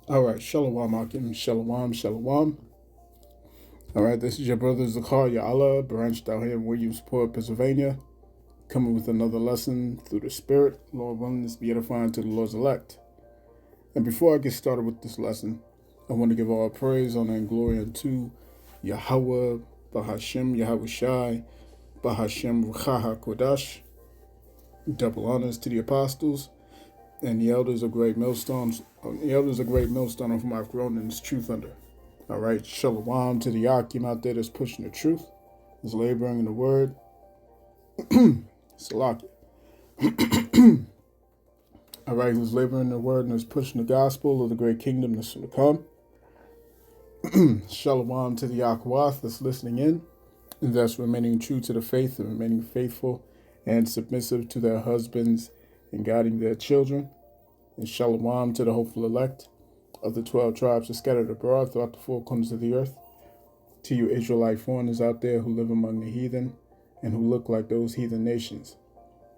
All right, Shalom, Akim, Shalom, Shalom. All right, this is your brother Zakar Ya'ala, branched out here in Williamsport, Pennsylvania, coming with another lesson through the Spirit. Lord willing, this be edifying to the Lord's elect. And before I get started with this lesson, I want to give all praise, honor, and glory unto Yahweh, Bahashem, Yahweh Shai, Bahashem, Ruchaha Kodash. Double honors to the apostles and the elders of great millstones. The elders of great millstone of whom I've grown in this truth under. All right, shalom to the Akim out there that's pushing the truth, is laboring in the word. Salaki. All right, who's laboring in the word and is pushing the gospel of the great kingdom that's to come. Shalom to the Akwath that's listening in, and that's remaining true to the faith and remaining faithful and submissive to their husbands and guiding their children. And shalom to the hopeful elect of the 12 tribes that scattered abroad throughout the four corners of the earth. To you Israelite foreigners out there who live among the heathen and who look like those heathen nations.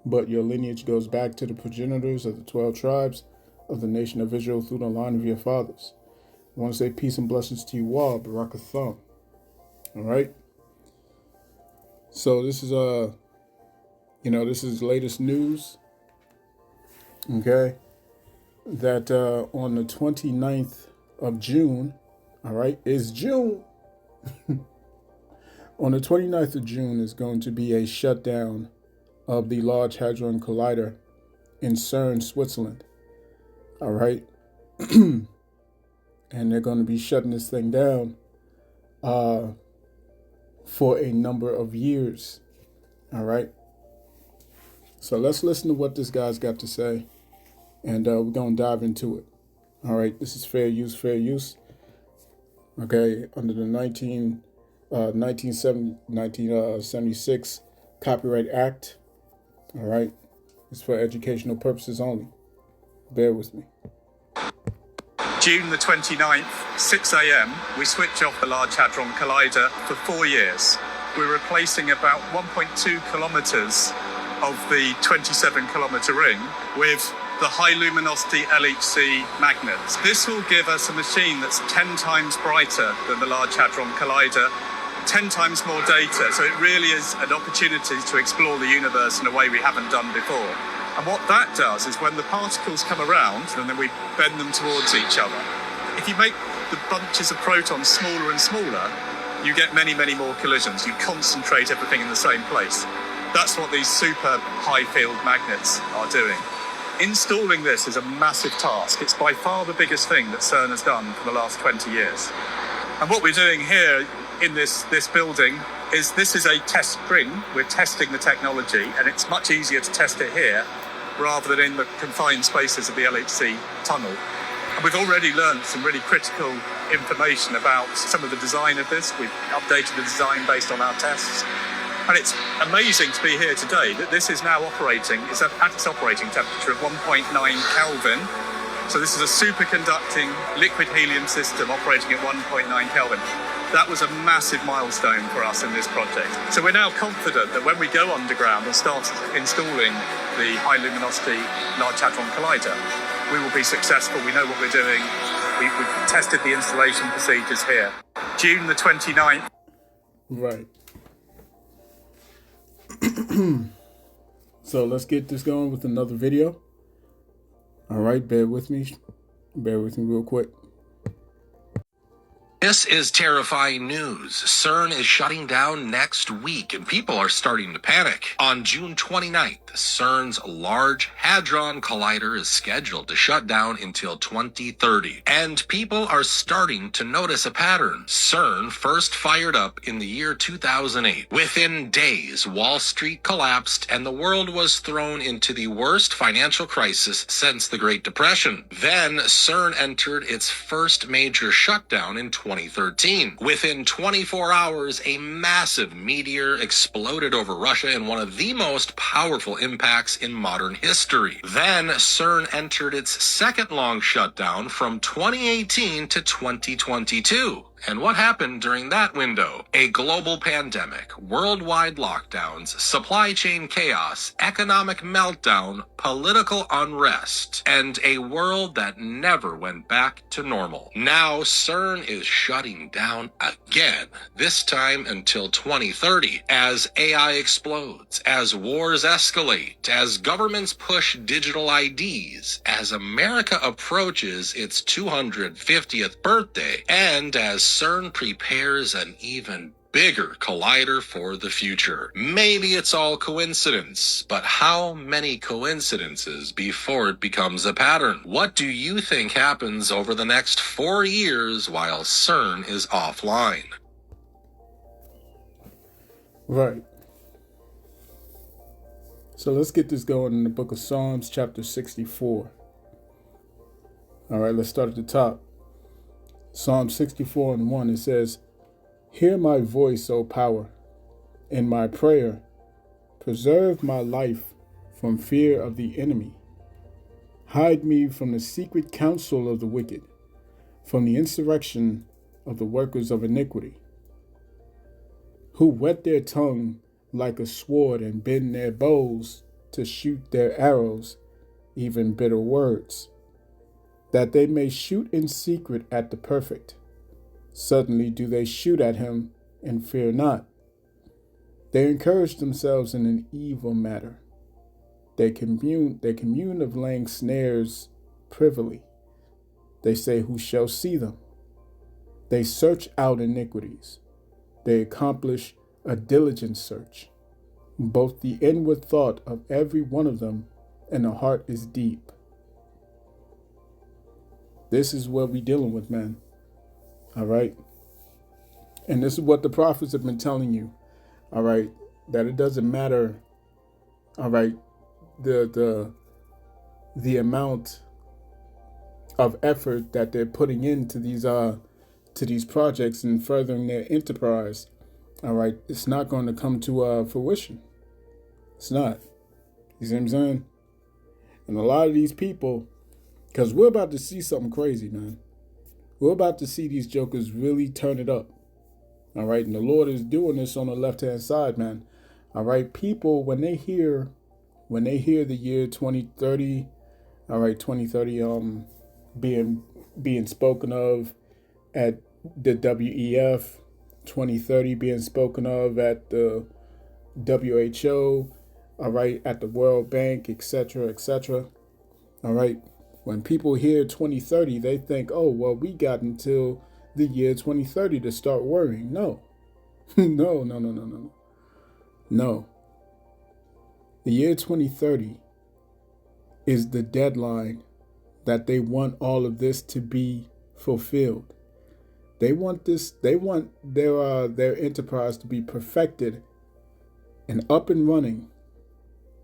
But your lineage goes back to the progenitors of the 12 tribes of the nation of Israel through the line of your fathers. I want to say peace and blessings to you all, Barakatham. All right? So this is this is latest news. Okay? That on the 29th of June, all right, is June. On the 29th of June is going to be a shutdown of the Large Hadron Collider in Cern, Switzerland. All right. And they're going to be shutting this thing down for a number of years. All right. So let's listen to what this guy's got to say. And we're going to dive into it. All right, this is fair use. Okay, under the 1976 Copyright Act. All right, it's for educational purposes only. Bear with me. June the 29th, 6 a.m., we switch off the Large Hadron Collider for 4 years. We're replacing about 1.2 kilometers of the 27-kilometer ring with the high luminosity LHC magnets. This will give us a machine that's 10 times brighter than the Large Hadron Collider, 10 times more data, so it really is an opportunity to explore the universe in a way we haven't done before. And what that does is when the particles come around, and then we bend them towards each other, if you make the bunches of protons smaller and smaller, you get many, many more collisions. You concentrate everything in the same place. That's what these super high field magnets are doing. Installing this is a massive task. It's by far the biggest thing that Cern has done for the last 20 years. And what we're doing here in this building is this is a test ring. We're testing the technology, and it's much easier to test it here rather than in the confined spaces of the LHC tunnel. And we've already learned some really critical information about some of the design of this. We've updated the design based on our tests. And it's amazing to be here today that this is now operating, it's at its operating temperature of 1.9 Kelvin. So this is a superconducting liquid helium system operating at 1.9 Kelvin. That was a massive milestone for us in this project. So we're now confident that when we go underground and start installing the high luminosity Large Hadron Collider, we will be successful. We know what we're doing. We've tested the installation procedures here. June the 29th. Right. So let's get this going with another video. All right, bear with me real quick. This is terrifying news. Cern is shutting down next week, and people are starting to panic. On June 29th, Cern's Large Hadron Collider is scheduled to shut down until 2030, and people are starting to notice a pattern. Cern first fired up in the year 2008. Within days, Wall Street collapsed, and the world was thrown into the worst financial crisis since the Great Depression. Then, Cern entered its first major shutdown in 2013. Within 24 hours, a massive meteor exploded over Russia in one of the most powerful impacts in modern history. Then, Cern entered its second long shutdown from 2018 to 2022. And what happened during that window? A global pandemic, worldwide lockdowns, supply chain chaos, economic meltdown, political unrest, and a world that never went back to normal. Now CERN is shutting down again, this time until 2030, as AI explodes, as wars escalate, as governments push digital IDs, as America approaches its 250th birthday, and as CERN prepares an even bigger collider for the future. Maybe it's all coincidence, but how many coincidences before it becomes a pattern? What do you think happens over the next 4 years while CERN is offline? Right. So let's get this going in the book of Psalms, chapter 64. All right, let's start at the top. Psalm 64 and 1, it says, "Hear my voice, O power, in my prayer. Preserve my life from fear of the enemy. Hide me from the secret counsel of the wicked, from the insurrection of the workers of iniquity, who whet their tongue like a sword and bend their bows to shoot their arrows, even bitter words, that they may shoot in secret at the perfect. Suddenly do they shoot at him and fear not. They encourage themselves in an evil matter. They commune of laying snares privily. They say, who shall see them? They search out iniquities. They accomplish a diligent search. Both the inward thought of every one of them and the heart is deep." This is what we're dealing with, man. All right. And this is what the prophets have been telling you. All right. That it doesn't matter. All right. The amount of effort that they're putting into these projects and furthering their enterprise. All right. It's not going to come to fruition. It's not. You see what I'm saying? And a lot of these people, because we're about to see something crazy, man. We're about to see these jokers really turn it up. All right. And the Lord is doing this on the left-hand side, man. All right. People, when they hear the year 2030, all right, 2030 being spoken of at the WEF, 2030 being spoken of at the WHO, all right, at the World Bank, etc., etc. All right. When people hear 2030, they think, oh, well, we got until the year 2030 to start worrying. No. No. The year 2030 is the deadline that they want all of this to be fulfilled. They want their enterprise to be perfected and up and running.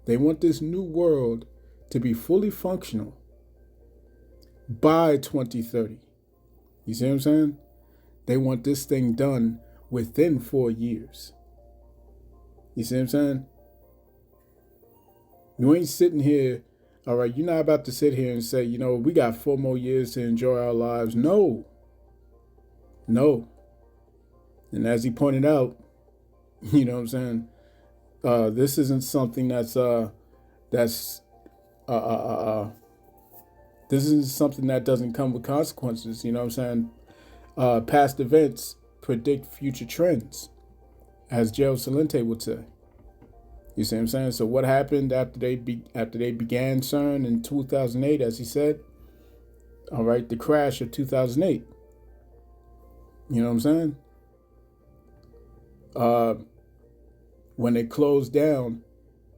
They want this new world to be fully functional by 2030. You see what I'm saying? They want this thing done within 4 years. You see what I'm saying? You ain't sitting here, all right, you're not about to sit here and say, we got 4 more years to enjoy our lives. No. And as he pointed out, you know what I'm saying? This isn't something this isn't something that doesn't come with consequences. You know what I'm saying? Past events predict future trends, as Joe Salente would say. You see what I'm saying? So what happened after they began CERN in 2008, as he said? All right, the crash of 2008. You know what I'm saying? When it closed down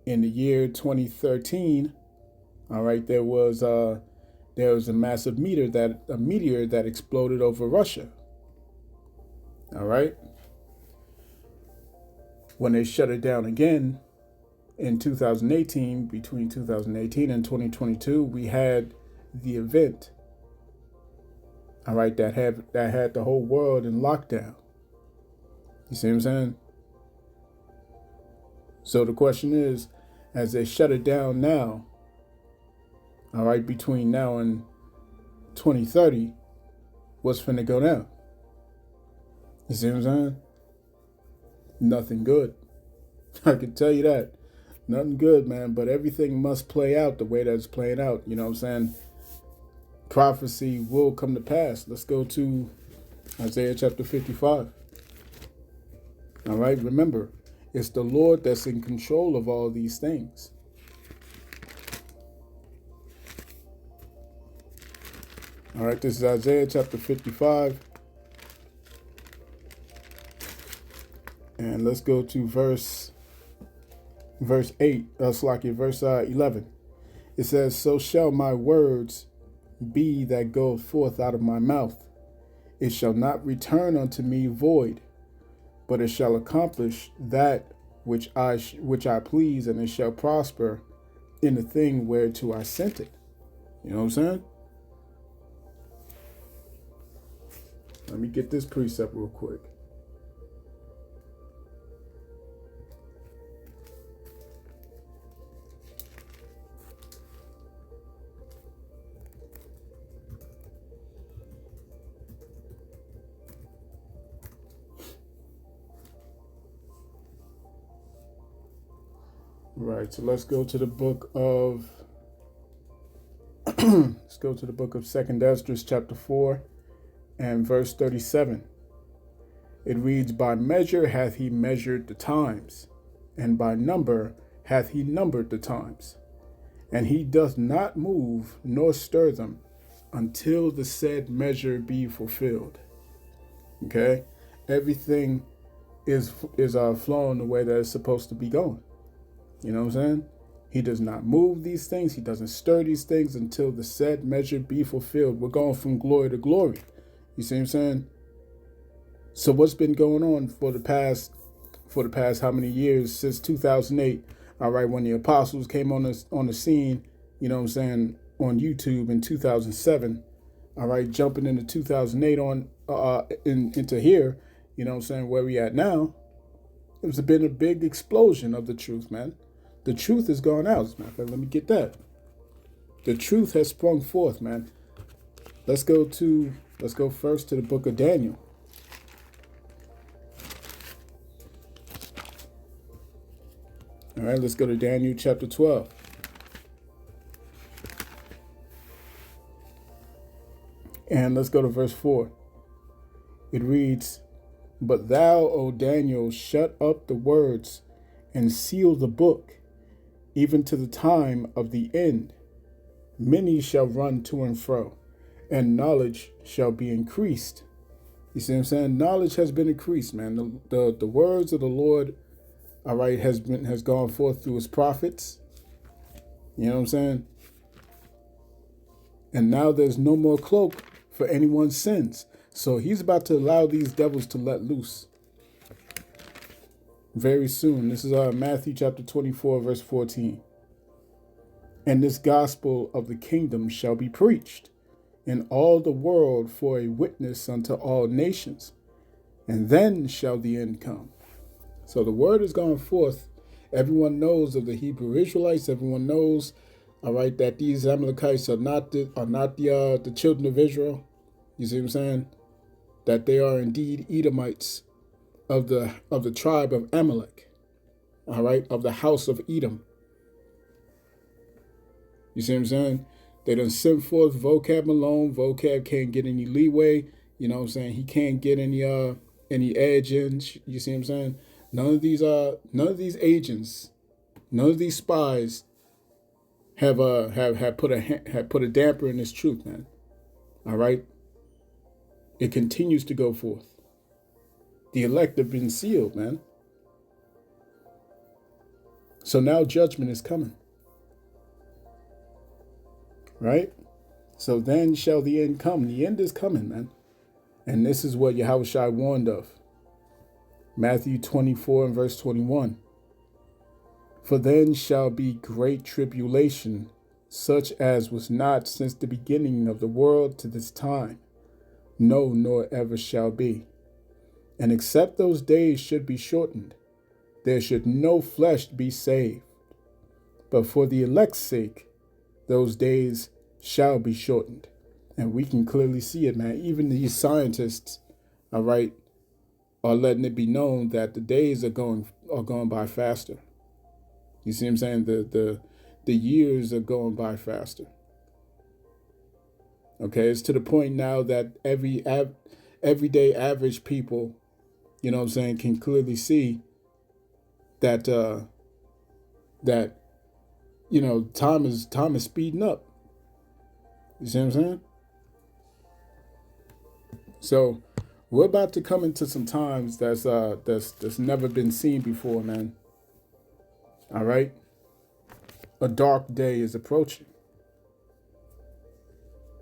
in the year 2013, all right, there was a massive meteor that exploded over Russia. All right. When they shut it down again in 2018, between 2018 and 2022, we had the event. All right, that had the whole world in lockdown. You see what I'm saying? So the question is, as they shut it down now, all right, between now and 2030, what's finna go down? You see what I'm saying? Nothing good. I can tell you that. Nothing good, man. But everything must play out the way that it's playing out. You know what I'm saying? Prophecy will come to pass. Let's go to Isaiah chapter 55. All right, remember, it's the Lord that's in control of all these things. All right, this is Isaiah chapter 55. And let's go to verse 8, verse 11. It says, "So shall my words be that go forth out of my mouth. It shall not return unto me void, but it shall accomplish that which I please, and it shall prosper in the thing whereto I sent it." You know what I'm saying? Let me get this precept real quick. Right, so let's go to the book of let's go to the book of 2nd Esdras chapter 4 and verse 37. It reads, "By measure hath he measured the times, and by number hath he numbered the times. And he doth not move nor stir them until the said measure be fulfilled." Okay? Everything is flowing the way that it's supposed to be going. You know what I'm saying? He does not move these things. He doesn't stir these things until the said measure be fulfilled. We're going from glory to glory. You see what I'm saying? So what's been going on for the past how many years, since 2008? All right, when the apostles came on the scene, you know what I'm saying, on YouTube in 2007. All right, jumping into 2008 into here, you know what I'm saying, where we at now. There's been a big explosion of the truth, man. The truth has gone out. As a matter of fact, let me get that. The truth has sprung forth, man. Let's go first to the book of Daniel. All right, let's go to Daniel chapter 12. And let's go to verse 4. It reads, "But thou, O Daniel, shut up the words and seal the book, even to the time of the end. Many shall run to and fro, and knowledge shall be increased." You see what I'm saying? Knowledge has been increased, man. The words of the Lord, all right, has gone forth through his prophets. You know what I'm saying? And now there's no more cloak for anyone's sins. So he's about to allow these devils to let loose very soon. This is Matthew chapter 24, verse 14. "And this gospel of the kingdom shall be preached in all the world for a witness unto all nations, and then shall the end come." So the word is going forth. Everyone knows of the Hebrew Israelites. Everyone knows, all right, that these Amalekites are not the children of Israel. You see what I'm saying? That they are indeed Edomites of the tribe of Amalek. All right, of the house of Edom. You see what I'm saying? They done sent forth Vocab alone. Vocab can't get any leeway. You know what I'm saying? He can't get any edge in. You see what I'm saying? None of these agents, none of these spies have put a damper in this truth, man. All right? It continues to go forth. The elect have been sealed, man. So now judgment is coming. Right? So then shall the end come. The end is coming, man. And this is what Yahushua warned of. Matthew 24 and verse 21. "For then shall be great tribulation, such as was not since the beginning of the world to this time, no, nor ever shall be. And except those days should be shortened, there should no flesh be saved. But for the elect's sake, those days shall be shortened." And we can clearly see it, man. Even these scientists, all right, are letting it be known that the days are going by faster. You see what I'm saying? The years are going by faster. Okay, it's to the point now that everyday average people, you know what I'm saying, can clearly see that that time is speeding up. You see what I'm saying? So we're about to come into some times that's never been seen before, man. All right, a dark day is approaching.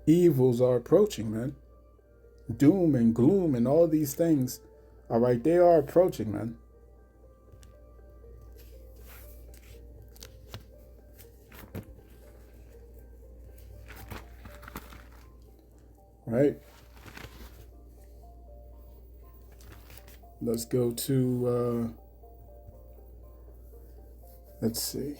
Evils are approaching, man. Doom and gloom and all these things, all right, they are approaching, man. Right? Let's go to, let's see.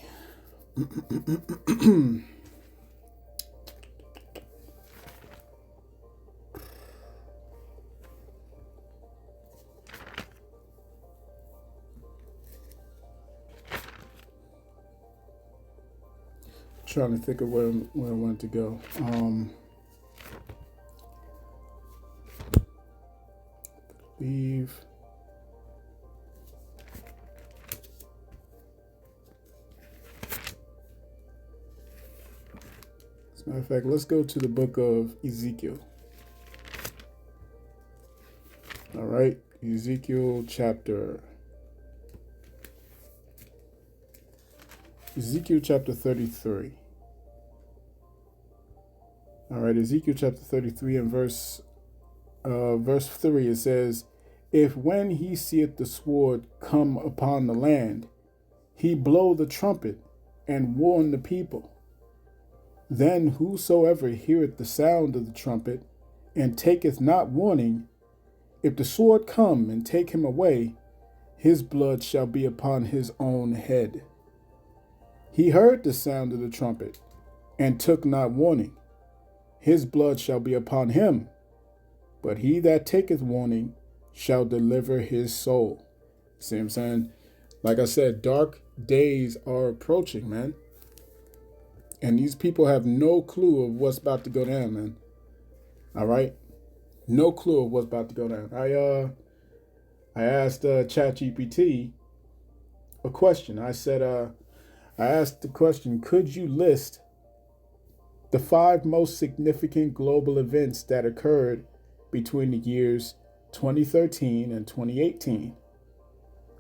Trying to think of where I wanted to go. Leave. As a matter of fact, let's go to the book of Ezekiel. All right, Ezekiel chapter 33. All right, Ezekiel chapter 33 and verse 3, it says, "If when he seeth the sword come upon the land, he blow the trumpet and warn the people, then whosoever heareth the sound of the trumpet and taketh not warning, if the sword come and take him away, his blood shall be upon his own head. He heard the sound of the trumpet and took not warning, his blood shall be upon him, but he that taketh warning shall deliver his soul." See what I'm saying? Like I said, dark days are approaching, man. And these people have no clue of what's about to go down, man. All right? No clue of what's about to go down. I asked ChatGPT a question. I said, I asked the question, could you list the 5 most significant global events that occurred between the years 2013 and 2018?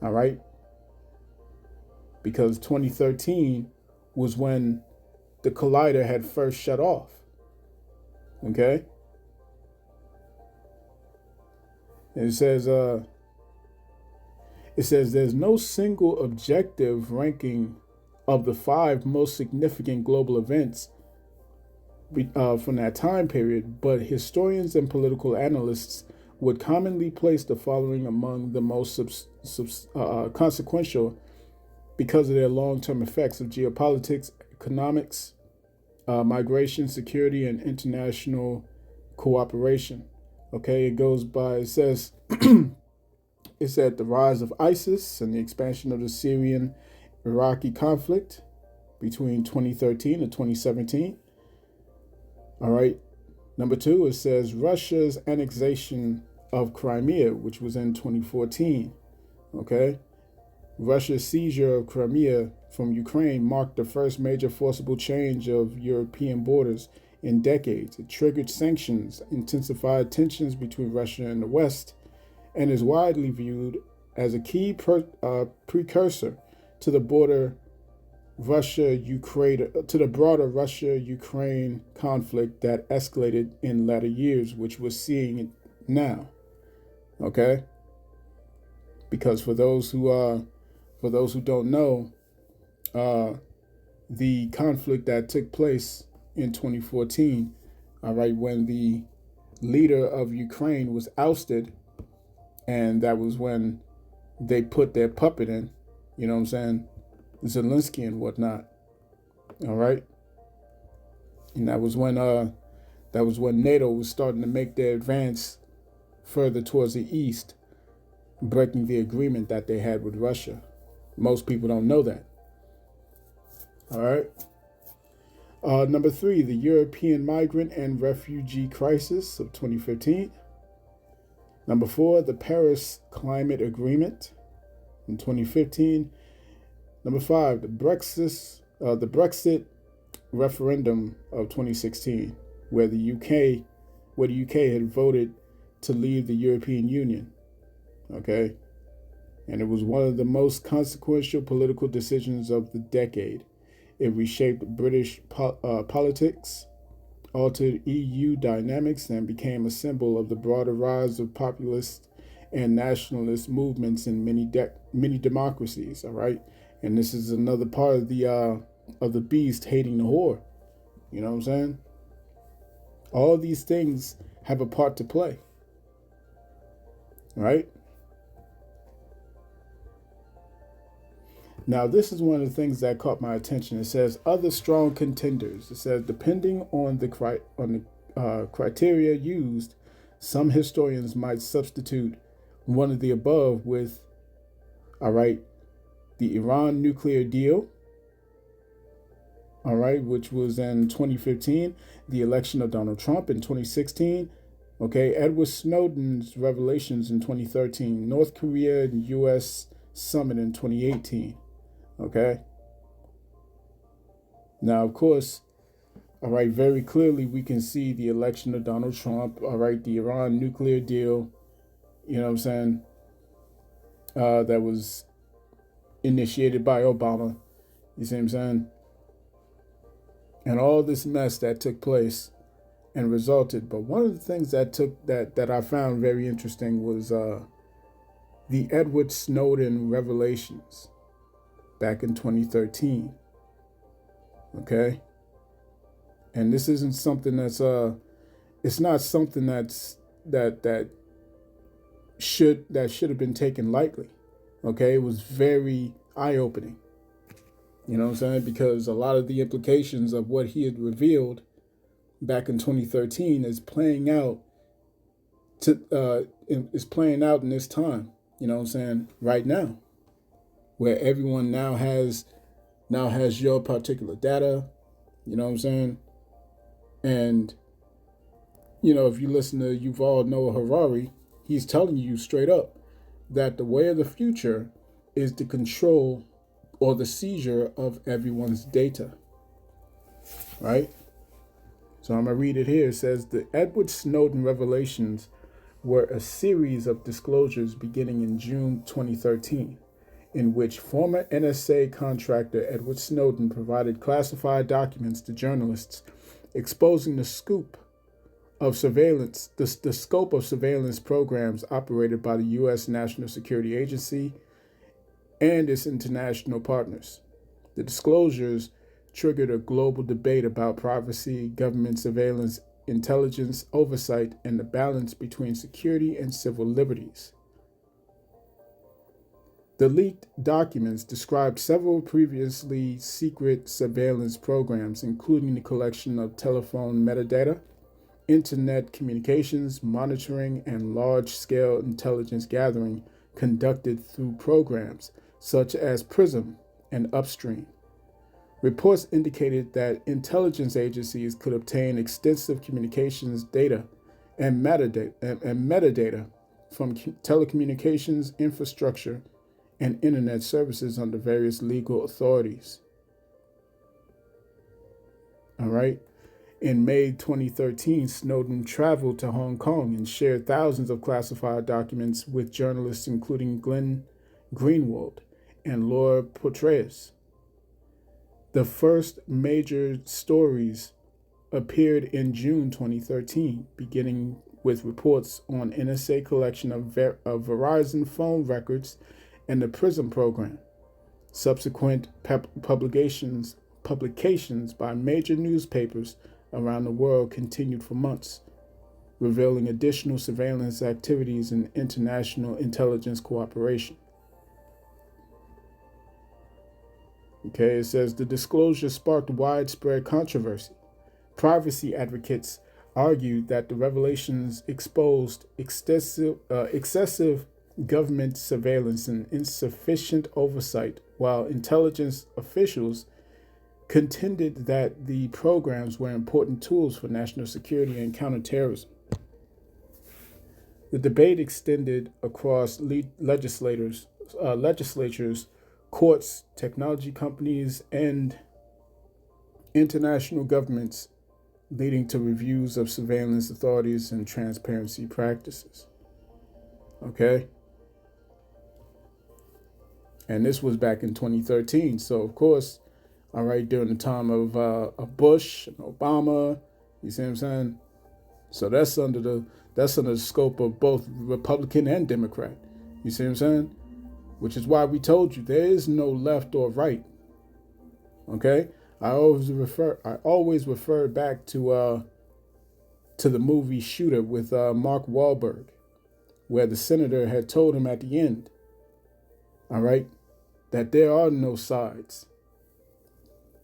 All right? Because 2013 was when the collider had first shut off. Okay? And it says there's no single objective ranking of the 5 most significant global events from that time period, but historians and political analysts would commonly place the following among the most consequential because of their long-term effects of geopolitics, economics, migration, security, and international cooperation. Okay, it says, it said the rise of ISIS and the expansion of the Syrian-Iraqi conflict between 2013 and 2017. All right. Number 2, it says Russia's annexation of Crimea, which was in 2014. Okay. Russia's seizure of Crimea from Ukraine marked the first major forcible change of European borders in decades. It triggered sanctions, intensified tensions between Russia and the West, and is widely viewed as a key precursor to the broader Russia-Ukraine conflict that escalated in latter years, which we're seeing it now. Okay, because for those who don't know, the conflict that took place in 2014, all right, when the leader of Ukraine was ousted, and that was when they put their puppet in, you know what I'm saying, Zelensky and whatnot. All right, and that was when NATO was starting to make their advance further towards the east. breaking the agreement that they had with Russia. Most people don't know that. All right. Number 3, the European migrant and refugee crisis of 2015. Number 4, the Paris Climate Agreement in 2015. Number 5, the Brexit referendum of 2016, where the UK had voted to leave the European Union. Okay, and it was one of the most consequential political decisions of the decade. It reshaped British politics, altered EU dynamics, and became a symbol of the broader rise of populist and nationalist movements in many democracies. All right, and this is another part of the beast hating the whore. You know what I'm saying? All these things have a part to play. Right? Now, this is one of the things that caught my attention. It says other strong contenders. It says depending on the criteria used, some historians might substitute one of the above with, all right, the Iran nuclear deal, all right, which was in 2015, the election of Donald Trump in 2016, okay, Edward Snowden's revelations in 2013, North Korea and U.S. summit in 2018. Okay. Now, of course, all right, very clearly we can see the election of Donald Trump, all right, the Iran nuclear deal, you know what I'm saying, that was initiated by Obama, you see what I'm saying, and all this mess that took place and resulted. But one of the things that I found very interesting was the Edward Snowden revelations back in 2013. Okay, and this isn't something that's it's not something that should have been taken lightly. Okay, it was very eye-opening. You know what I'm saying? Because a lot of the implications of what he had revealed back in 2013 is playing out in this time. You know what I'm saying? Right now, where everyone now has your particular data. You know what I'm saying? And you know, if you listen to Yuval Noah Harari, he's telling you straight up that the way of the future is the control or the seizure of everyone's data. Right? So I'm going to read it here. It says, the Edward Snowden revelations were a series of disclosures beginning in June 2013, in which former NSA contractor Edward Snowden provided classified documents to journalists exposing the scope of surveillance programs operated by the U.S. National Security Agency and its international partners. The disclosures triggered a global debate about privacy, government surveillance, intelligence oversight, and the balance between security and civil liberties. The leaked documents described several previously secret surveillance programs, including the collection of telephone metadata, internet communications, monitoring, and large-scale intelligence gathering conducted through programs such as PRISM and Upstream. Reports indicated that intelligence agencies could obtain extensive communications data and metadata from telecommunications infrastructure and internet services under various legal authorities. All right. In May 2013, Snowden traveled to Hong Kong and shared thousands of classified documents with journalists including Glenn Greenwald and Laura Poitras. The first major stories appeared in June 2013, beginning with reports on NSA collection of Verizon phone records and the PRISM program. Subsequent publications by major newspapers around the world continued for months, revealing additional surveillance activities and international intelligence cooperation. Okay, it says the disclosure sparked widespread controversy. Privacy advocates argued that the revelations exposed excessive government surveillance and insufficient oversight, while intelligence officials contended that the programs were important tools for national security and counterterrorism. The debate extended across legislatures, courts, technology companies, and international governments, leading to reviews of surveillance authorities and transparency practices. Okay? And this was back in 2013. So, of course, all right, during the time of Bush and Obama, you see what I'm saying? So that's under the scope of both Republican and Democrat. You see what I'm saying? Which is why we told you there is no left or right. Okay? I always refer back to the movie Shooter with Mark Wahlberg, where the senator had told him at the end, all right, that there are no sides.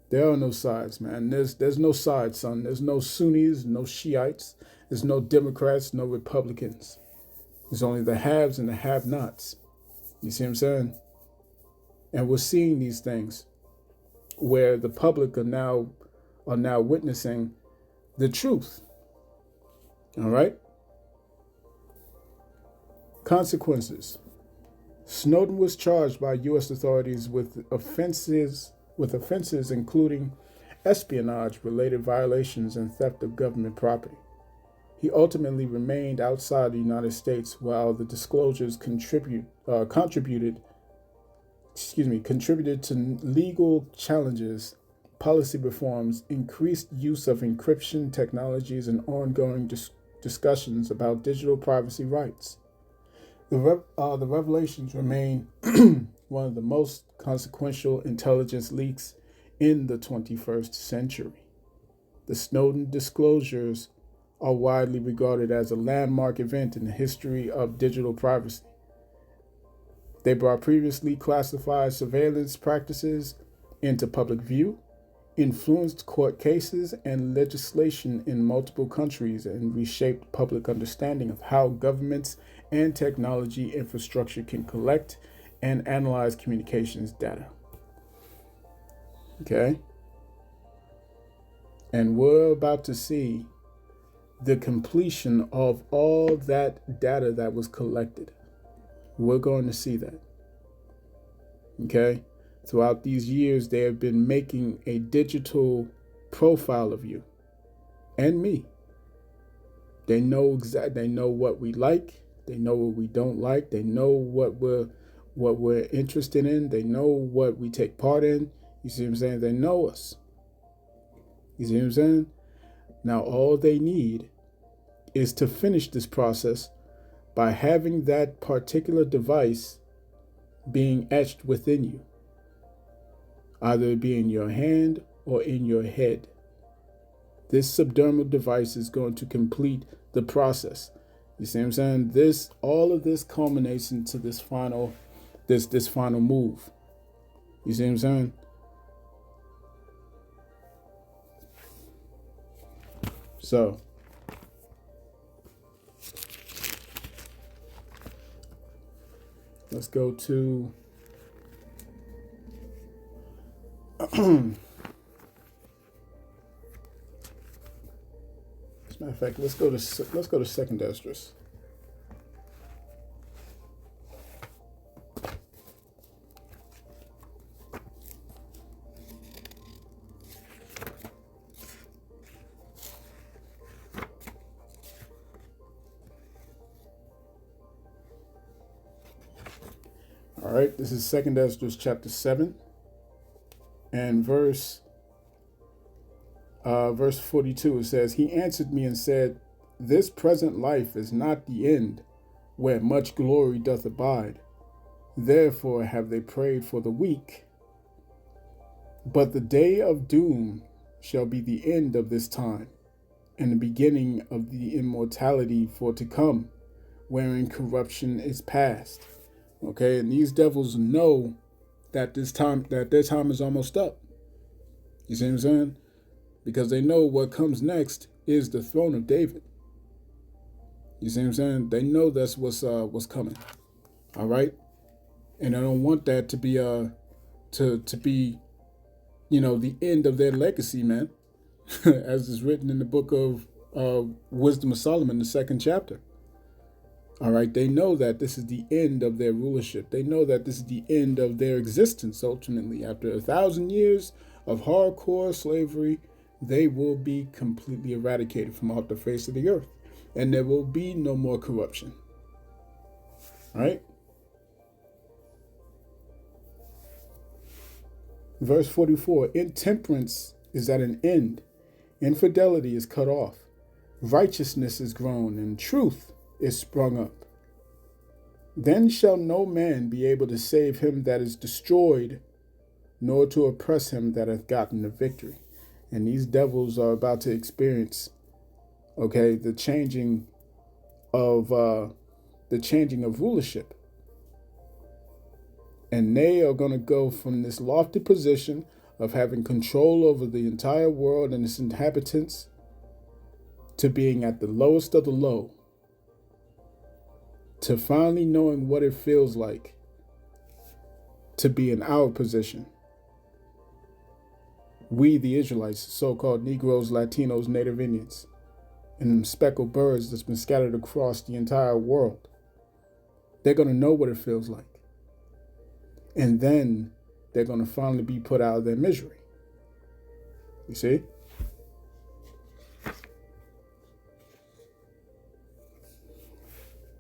There are no sides, man. There's no sides, son. There's no Sunnis, no Shiites. There's no Democrats, no Republicans. There's only the haves and the have-nots. You see what I'm saying? And we're seeing these things where the public are now witnessing the truth. All right? Consequences. Snowden was charged by U.S. authorities with offenses including espionage-related violations and theft of government property. He ultimately remained outside the United States while the disclosures contributed to legal challenges, policy reforms, increased use of encryption technologies, and ongoing discussions about digital privacy rights. The revelations remain one of the most consequential intelligence leaks in the 21st century. The Snowden disclosures are widely regarded as a landmark event in the history of digital privacy. They brought previously classified surveillance practices into public view, influenced court cases and legislation in multiple countries, and reshaped public understanding of how governments and technology infrastructure can collect and analyze communications data. Okay? And we're about to see the completion of all that data that was collected. We're going to see that. Okay? Throughout these years, they have been making a digital profile of you and me. They know they know what we like. They know what we don't like. They know what we're interested in. They know what we take part in. You see what I'm saying? They know us. You see what I'm saying? Now, all they need is to finish this process by having that particular device being etched within you, either it be in your hand or in your head. This subdermal device is going to complete the process. You see what I'm saying? All of this culminates into this final move. You see what I'm saying? So, let's go to as a matter of fact, let's go to second estrus. All right, this is second Esdras chapter 7 and verse 42. It says, "He answered me and said, This present life is not the end, where much glory doth abide. Therefore have they prayed for the weak. But the day of doom shall be the end of this time, and the beginning of the immortality for to come, wherein corruption is past." Okay, and these devils know that their time is almost up. You see what I'm saying? Because they know what comes next is the throne of David. You see what I'm saying? They know that's what's coming. All right, and I don't want that to be to be, the end of their legacy, man, as is written in the book of Wisdom of Solomon, the 2nd chapter. All right, they know that this is the end of their rulership. They know that this is the end of their existence. Ultimately, after 1,000 years of hardcore slavery, they will be completely eradicated from off the face of the earth, and there will be no more corruption. All right. Verse 44, intemperance is at an end, infidelity is cut off, righteousness is grown, and truth is sprung up. Then shall no man be able to save him that is destroyed, nor to oppress him that hath gotten the victory. And these devils are about to experience, okay, the changing of rulership. And they are going to go from this lofty position of having control over the entire world and its inhabitants to being at the lowest of the low, to finally knowing what it feels like to be in our position. We, the Israelites, so-called Negroes, Latinos, Native Indians, and them speckled birds that's been scattered across the entire world, they're going to know what it feels like. And then they're going to finally be put out of their misery. You see?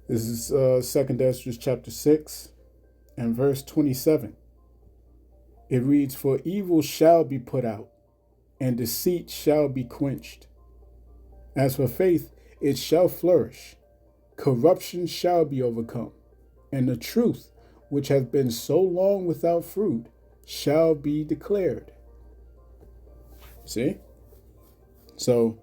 This is 2nd Esdras chapter 6 and verse 27. It reads, for evil shall be put out, and deceit shall be quenched. As for faith, it shall flourish. Corruption shall be overcome, and the truth, which hath been so long without fruit, shall be declared. See? So,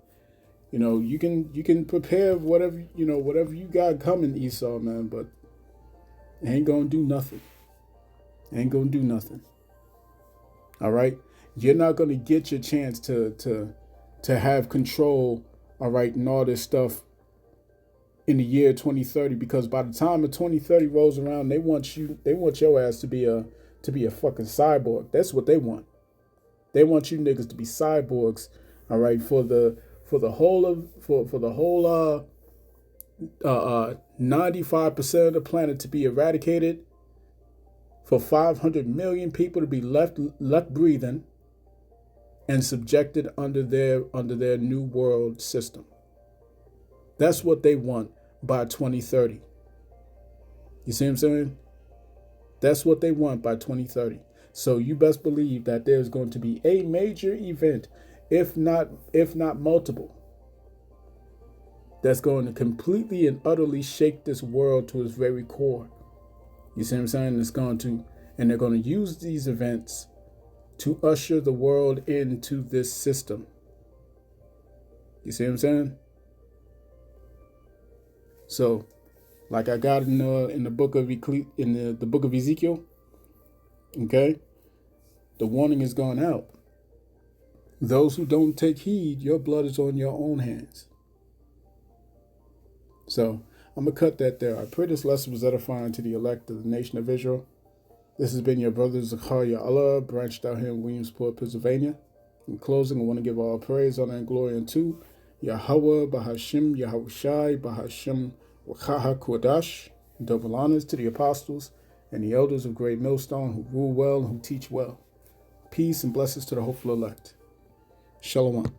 you can prepare whatever you got coming, Esau, man, but it ain't gonna do nothing. Ain't gonna do nothing. All right? You're not gonna get your chance to have control, all right, and all this stuff in the year 2030, because by the time the 2030 rolls around, they want your ass to be a fucking cyborg. That's what they want. They want you niggas to be cyborgs, all right, for the whole 95% of the planet to be eradicated, for 500 million people to be left breathing and subjected under their new world system. That's what they want by 2030. You see what I'm saying? That's what they want by 2030. So you best believe that there's going to be a major event, if not multiple, that's going to completely and utterly shake this world to its very core. You see what I'm saying? And they're going to use these events to usher the world into this system. You see what I'm saying? So, like I got in the book of the book of Ezekiel, okay, the warning is gone out. Those who don't take heed, your blood is on your own hands. So I'm gonna cut that there. I pray this lesson was edifying to the elect of the nation of Israel. This has been your brother Zakaria Allah, branched out here in Williamsport, Pennsylvania. In closing, I want to give all praise, honor, and glory unto Yahweh, Bahashim, Yahushai, Bahashim, Wakaha Kodash. Double honors to the apostles and the elders of Great Millstone who rule well and who teach well. Peace and blessings to the hopeful elect. Shalom.